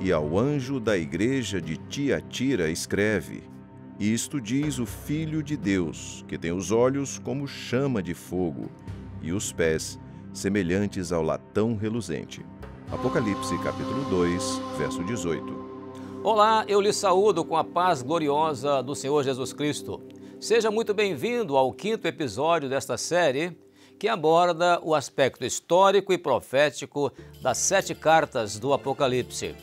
E ao anjo da igreja de Tiatira escreve: Isto diz o Filho de Deus, que tem os olhos como chama de fogo e os pés semelhantes ao latão reluzente. Apocalipse capítulo 2, verso 18. Olá, eu lhe saúdo com a paz gloriosa do Senhor Jesus Cristo. Seja muito bem-vindo ao 5º episódio desta série, que aborda o aspecto histórico e profético das 7 cartas do Apocalipse.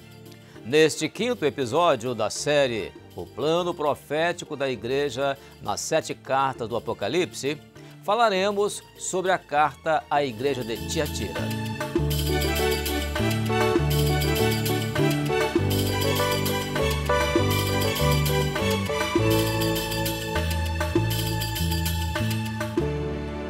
Neste 5º episódio da série, o plano profético da igreja nas 7 cartas do Apocalipse, falaremos sobre a carta à igreja de Tiatira.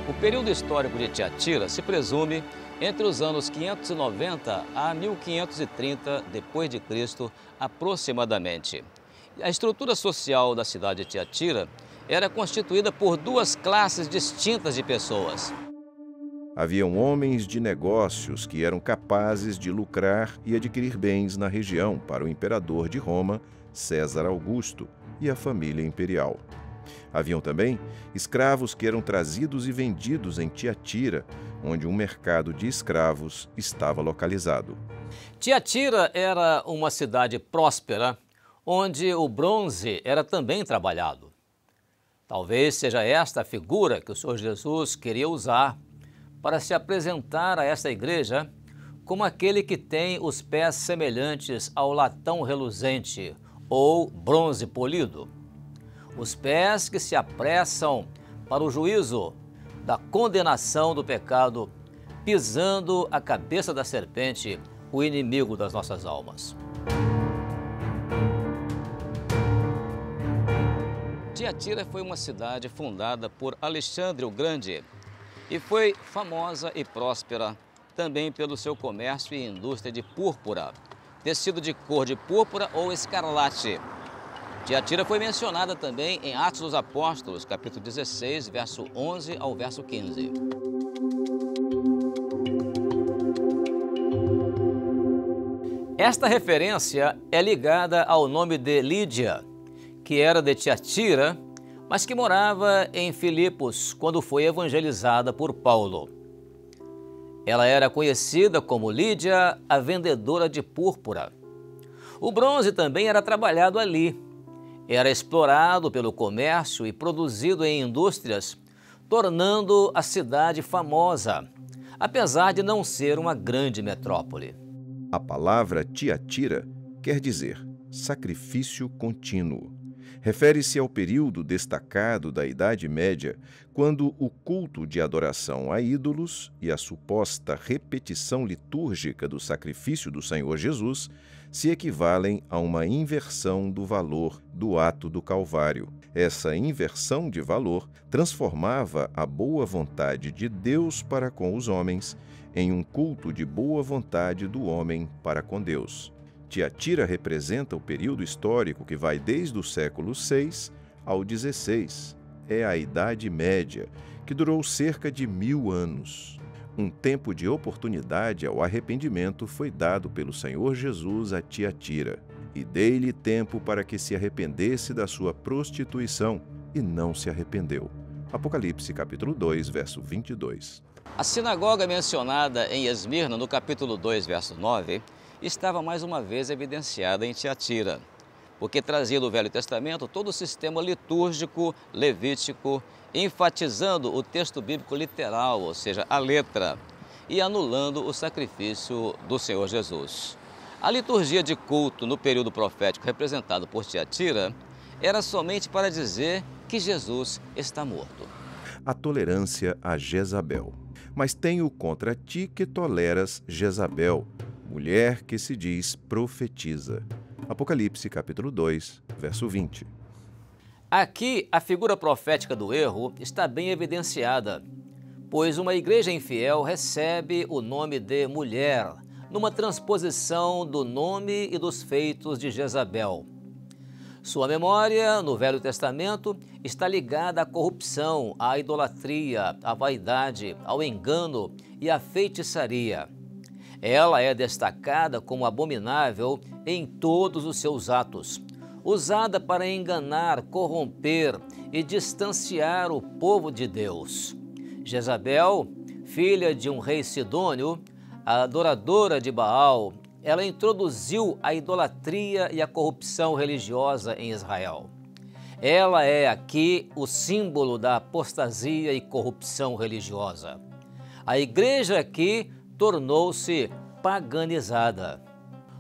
O período histórico de Tiatira se presume entre os anos 590 a 1530 d.C., aproximadamente. A estrutura social da cidade de Tiatira era constituída por 2 classes distintas de pessoas. Haviam homens de negócios que eram capazes de lucrar e adquirir bens na região para o imperador de Roma, César Augusto, e a família imperial. Haviam também escravos que eram trazidos e vendidos em Tiatira, onde um mercado de escravos estava localizado. Tiatira era uma cidade próspera, onde o bronze era também trabalhado. Talvez seja esta a figura que o Senhor Jesus queria usar para se apresentar a esta igreja como aquele que tem os pés semelhantes ao latão reluzente ou bronze polido. Os pés que se apressam para o juízo da condenação do pecado, pisando a cabeça da serpente, o inimigo das nossas almas. Tiatira foi uma cidade fundada por Alexandre o Grande e foi famosa e próspera também pelo seu comércio e indústria de púrpura, tecido de cor de púrpura ou escarlate. Tiatira foi mencionada também em Atos dos Apóstolos, capítulo 16, verso 11 ao verso 15. Esta referência é ligada ao nome de Lídia, que era de Tiatira, mas que morava em Filipos quando foi evangelizada por Paulo. Ela era conhecida como Lídia, a vendedora de púrpura. O bronze também era trabalhado ali. Era explorado pelo comércio e produzido em indústrias, tornando a cidade famosa, apesar de não ser uma grande metrópole. A palavra Tiatira quer dizer sacrifício contínuo. Refere-se ao período destacado da Idade Média, quando o culto de adoração a ídolos e a suposta repetição litúrgica do sacrifício do Senhor Jesus se equivalem a uma inversão do valor do ato do Calvário. Essa inversão de valor transformava a boa vontade de Deus para com os homens em um culto de boa vontade do homem para com Deus. Tiatira representa o período histórico que vai desde o século VI ao XVI. É a Idade Média, que durou cerca de 1000 anos. Um tempo de oportunidade ao arrependimento foi dado pelo Senhor Jesus a Tiatira, e dei-lhe tempo para que se arrependesse da sua prostituição, e não se arrependeu. Apocalipse capítulo 2, verso 22. A sinagoga mencionada em Esmirna, no capítulo 2, verso 9, estava mais uma vez evidenciada em Tiatira, porque trazia do Velho Testamento todo o sistema litúrgico levítico, enfatizando o texto bíblico literal, ou seja, a letra, e anulando o sacrifício do Senhor Jesus. A liturgia de culto no período profético representado por Tiatira era somente para dizer que Jesus está morto. A tolerância a Jezabel. Mas tenho contra ti que toleras Jezabel, mulher que se diz profetiza. Apocalipse capítulo 2, verso 20. Aqui, a figura profética do erro está bem evidenciada, pois uma igreja infiel recebe o nome de mulher, numa transposição do nome e dos feitos de Jezabel. Sua memória, no Velho Testamento, está ligada à corrupção, à idolatria, à vaidade, ao engano e à feitiçaria. Ela é destacada como abominável em todos os seus atos, usada para enganar, corromper e distanciar o povo de Deus. Jezabel, filha de um rei sidônio, a adoradora de Baal, ela introduziu a idolatria e a corrupção religiosa em Israel. Ela é aqui o símbolo da apostasia e corrupção religiosa. A igreja aqui tornou-se paganizada.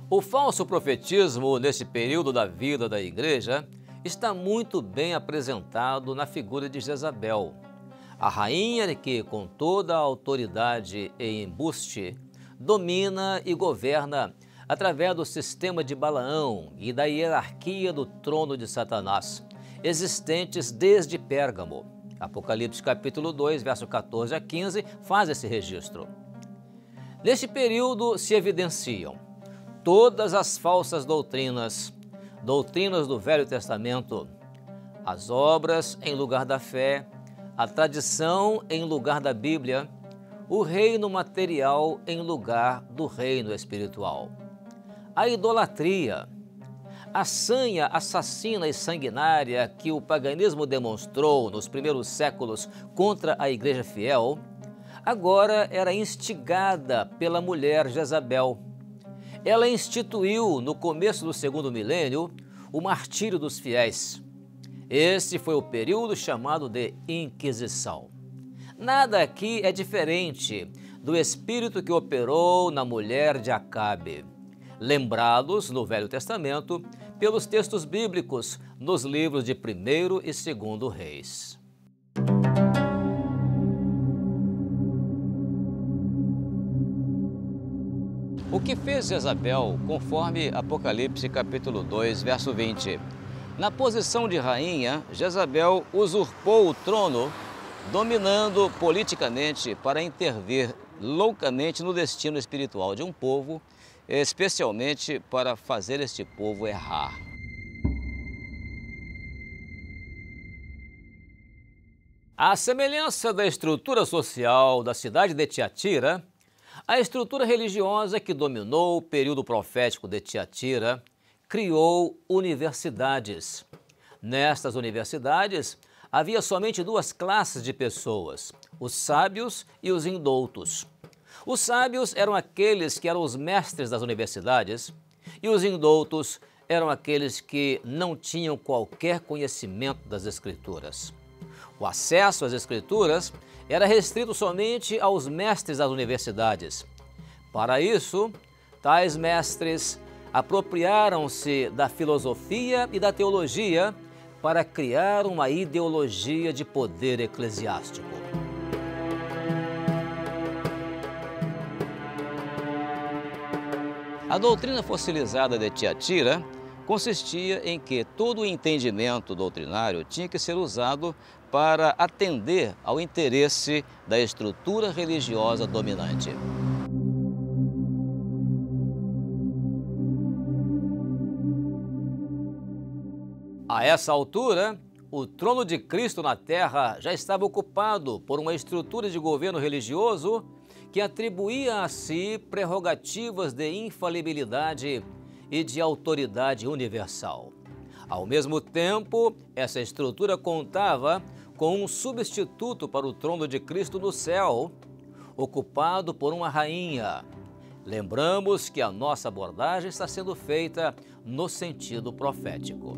O falso profetismo nesse período da vida da igreja está muito bem apresentado na figura de Jezabel, a rainha que, com toda a autoridade e embuste, domina e governa através do sistema de Balaão e da hierarquia do trono de Satanás, existentes desde Pérgamo. Apocalipse capítulo 2, verso 14 a 15, faz esse registro. Neste período se evidenciam todas as falsas doutrinas do Velho Testamento, as obras em lugar da fé, a tradição em lugar da Bíblia, o reino material em lugar do reino espiritual, a idolatria, a sanha assassina e sanguinária que o paganismo demonstrou nos primeiros séculos contra a igreja fiel, agora era instigada pela mulher Jezabel. Ela instituiu, no começo do segundo milênio, o martírio dos fiéis. Este foi o período chamado de Inquisição. Nada aqui é diferente do espírito que operou na mulher de Acabe, lembrados no Velho Testamento pelos textos bíblicos nos livros de 1º e 2º Reis. O que fez Jezabel, conforme Apocalipse capítulo 2, verso 20? Na posição de rainha, Jezabel usurpou o trono, dominando politicamente para intervir loucamente no destino espiritual de um povo, especialmente para fazer este povo errar. À semelhança da estrutura social da cidade de Tiatira, a estrutura religiosa que dominou o período profético de Tiatira criou universidades. Nestas universidades, havia somente duas classes de pessoas, os sábios e os indoutos. Os sábios eram aqueles que eram os mestres das universidades e os indoutos eram aqueles que não tinham qualquer conhecimento das Escrituras. O acesso às Escrituras era restrito somente aos mestres das universidades. Para isso, tais mestres apropriaram-se da filosofia e da teologia para criar uma ideologia de poder eclesiástico. A doutrina fossilizada de Tiatira consistia em que todo o entendimento doutrinário tinha que ser usado para atender ao interesse da estrutura religiosa dominante. A essa altura, o trono de Cristo na terra já estava ocupado por uma estrutura de governo religioso que atribuía a si prerrogativas de infalibilidade e de autoridade universal. Ao mesmo tempo, essa estrutura contava com um substituto para o trono de Cristo no céu, ocupado por uma rainha. Lembramos que a nossa abordagem está sendo feita no sentido profético.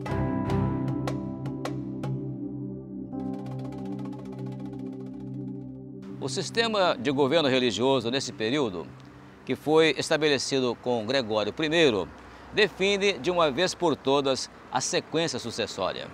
O sistema de governo religioso nesse período, que foi estabelecido com Gregório I, define de uma vez por todas a sequência sucessória.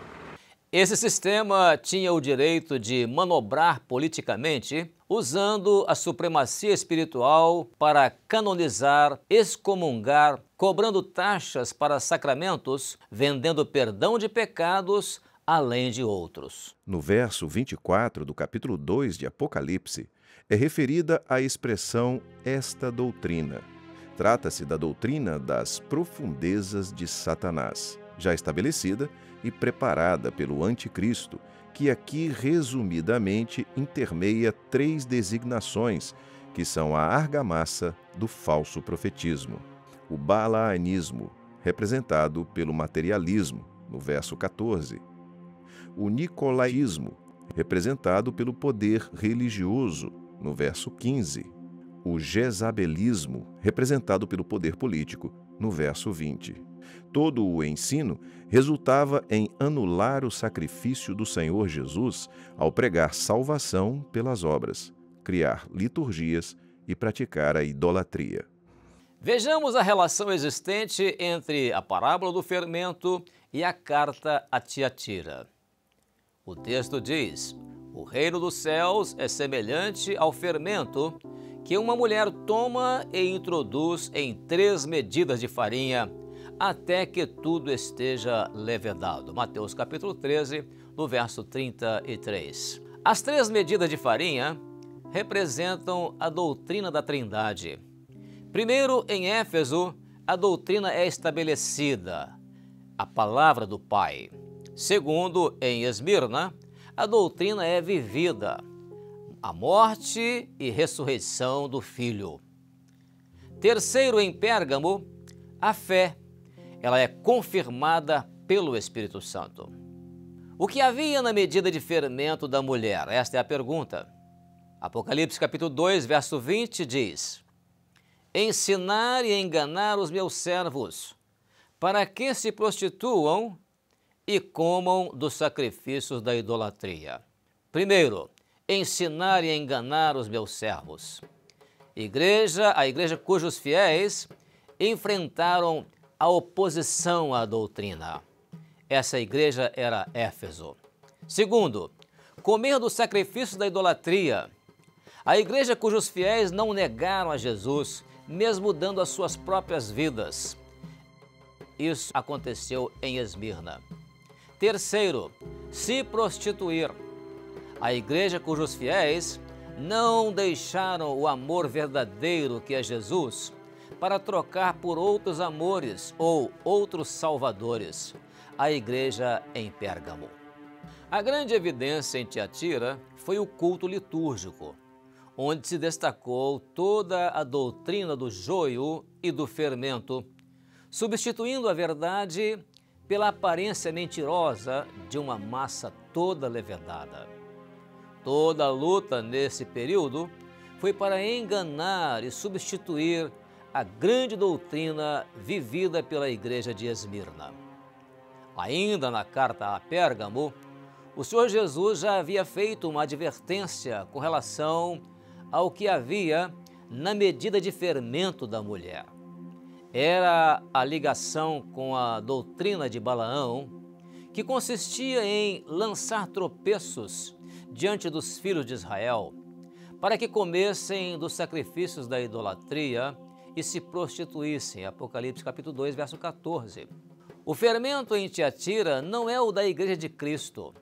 Esse sistema tinha o direito de manobrar politicamente, usando a supremacia espiritual para canonizar, excomungar, cobrando taxas para sacramentos, vendendo perdão de pecados, além de outros. No verso 24 do capítulo 2 de Apocalipse, é referida a expressão esta doutrina. Trata-se da doutrina das profundezas de Satanás, já estabelecida e preparada pelo Anticristo, que aqui resumidamente intermeia 3 designações, que são a argamassa do falso profetismo, o balaanismo, representado pelo materialismo, no verso 14. O nicolaísmo, representado pelo poder religioso, no verso 15. O jezabelismo, representado pelo poder político, no verso 20. Todo o ensino resultava em anular o sacrifício do Senhor Jesus ao pregar salvação pelas obras, criar liturgias e praticar a idolatria. Vejamos a relação existente entre a parábola do fermento e a carta a Tiatira. O texto diz: o reino dos céus é semelhante ao fermento que uma mulher toma e introduz em 3 medidas de farinha, até que tudo esteja levedado. Mateus capítulo 13, no verso 33. As 3 medidas de farinha representam a doutrina da Trindade. Primeiro, em Éfeso, a doutrina é estabelecida, a palavra do Pai. Segundo, em Esmirna, a doutrina é vivida, a morte e ressurreição do Filho. Terceiro, em Pérgamo, a fé, ela é confirmada pelo Espírito Santo. O que havia na medida de fermento da mulher? Esta é a pergunta. Apocalipse capítulo 2, verso 20 diz: ensinar e enganar os meus servos, para que se prostituam e comam dos sacrifícios da idolatria. Primeiro, ensinar e enganar os meus servos. A igreja cujos fiéis enfrentaram a oposição à doutrina. Essa igreja era Éfeso. Segundo, comer dos sacrifícios da idolatria. A igreja cujos fiéis não negaram a Jesus, mesmo dando as suas próprias vidas. Isso aconteceu em Esmirna. Terceiro, se prostituir. A igreja cujos fiéis não deixaram o amor verdadeiro que é Jesus para trocar por outros amores ou outros salvadores. A igreja em Pérgamo. A grande evidência em Tiatira foi o culto litúrgico, onde se destacou toda a doutrina do joio e do fermento, substituindo a verdade pela aparência mentirosa de uma massa toda levedada. Toda a luta nesse período foi para enganar e substituir a grande doutrina vivida pela igreja de Esmirna. Ainda na carta a Pérgamo, o Senhor Jesus já havia feito uma advertência com relação ao que havia na medida de fermento da mulher. Era a ligação com a doutrina de Balaão, que consistia em lançar tropeços diante dos filhos de Israel, para que comessem dos sacrifícios da idolatria e se prostituíssem. Apocalipse capítulo 2, verso 14. O fermento em Tiatira não é o da igreja de Cristo,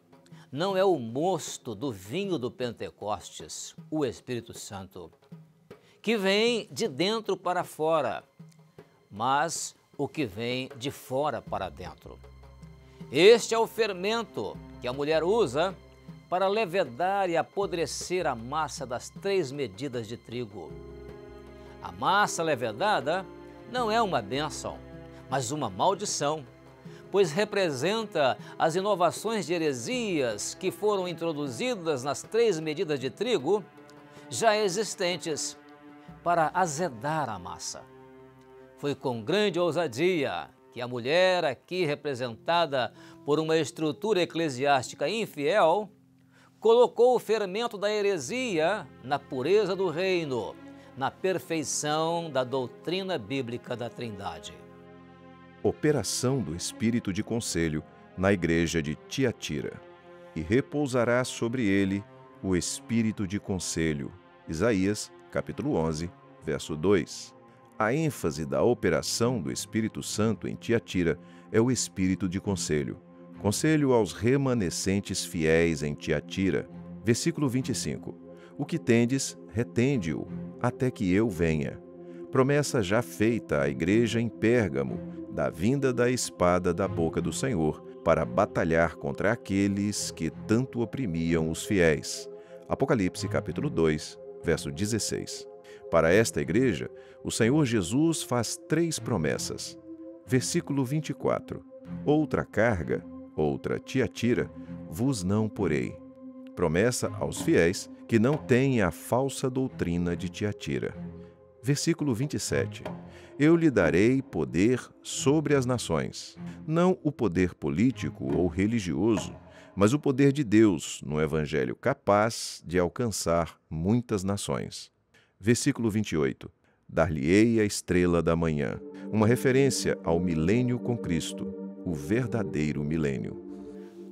não é o mosto do vinho do Pentecostes, o Espírito Santo, que vem de dentro para fora, mas o que vem de fora para dentro. Este é o fermento que a mulher usa para levedar e apodrecer a massa das 3 medidas de trigo. A massa levedada não é uma bênção, mas uma maldição, pois representa as inovações de heresias que foram introduzidas nas 3 medidas de trigo já existentes para azedar a massa. Foi com grande ousadia que a mulher, aqui representada por uma estrutura eclesiástica infiel, colocou o fermento da heresia na pureza do reino, na perfeição da doutrina bíblica da Trindade. Operação do Espírito de Conselho na igreja de Tiatira. E repousará sobre ele o Espírito de Conselho. Isaías, capítulo 11, verso 2. A ênfase da operação do Espírito Santo em Tiatira é o Espírito de Conselho. Conselho aos remanescentes fiéis em Tiatira. Versículo 25. O que tendes, retende-o, até que eu venha. Promessa já feita à igreja em Pérgamo, da vinda da espada da boca do Senhor, para batalhar contra aqueles que tanto oprimiam os fiéis. Apocalipse capítulo 2, verso 16. Para esta igreja, o Senhor Jesus faz 3 promessas. Versículo 24. Outra carga, outra Tiatira, vos não porei. Promessa aos fiéis que não têm a falsa doutrina de Tiatira. Versículo 27. Eu lhe darei poder sobre as nações, não o poder político ou religioso, mas o poder de Deus no evangelho capaz de alcançar muitas nações. Versículo 28. Dar-lhe-ei a estrela da manhã, uma referência ao milênio com Cristo, o verdadeiro milênio.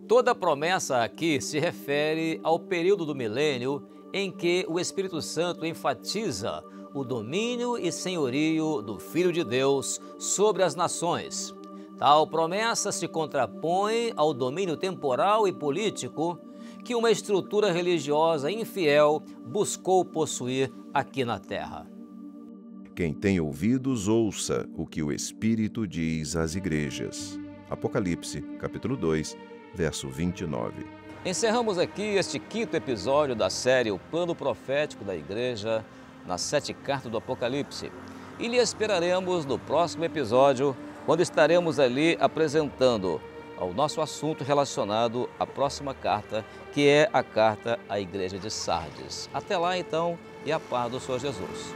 Toda promessa aqui se refere ao período do milênio em que o Espírito Santo enfatiza o domínio e senhorio do Filho de Deus sobre as nações. Tal promessa se contrapõe ao domínio temporal e político que uma estrutura religiosa infiel buscou possuir aqui na terra. Quem tem ouvidos, ouça o que o Espírito diz às igrejas. Apocalipse, capítulo 2, verso 29. Encerramos aqui este 5º episódio da série O Plano Profético da Igreja nas 7 cartas do Apocalipse. E lhe esperaremos no próximo episódio, quando estaremos ali apresentando o nosso assunto relacionado à próxima carta, que é a carta à Igreja de Sardes. Até lá, então, e a paz do Senhor Jesus.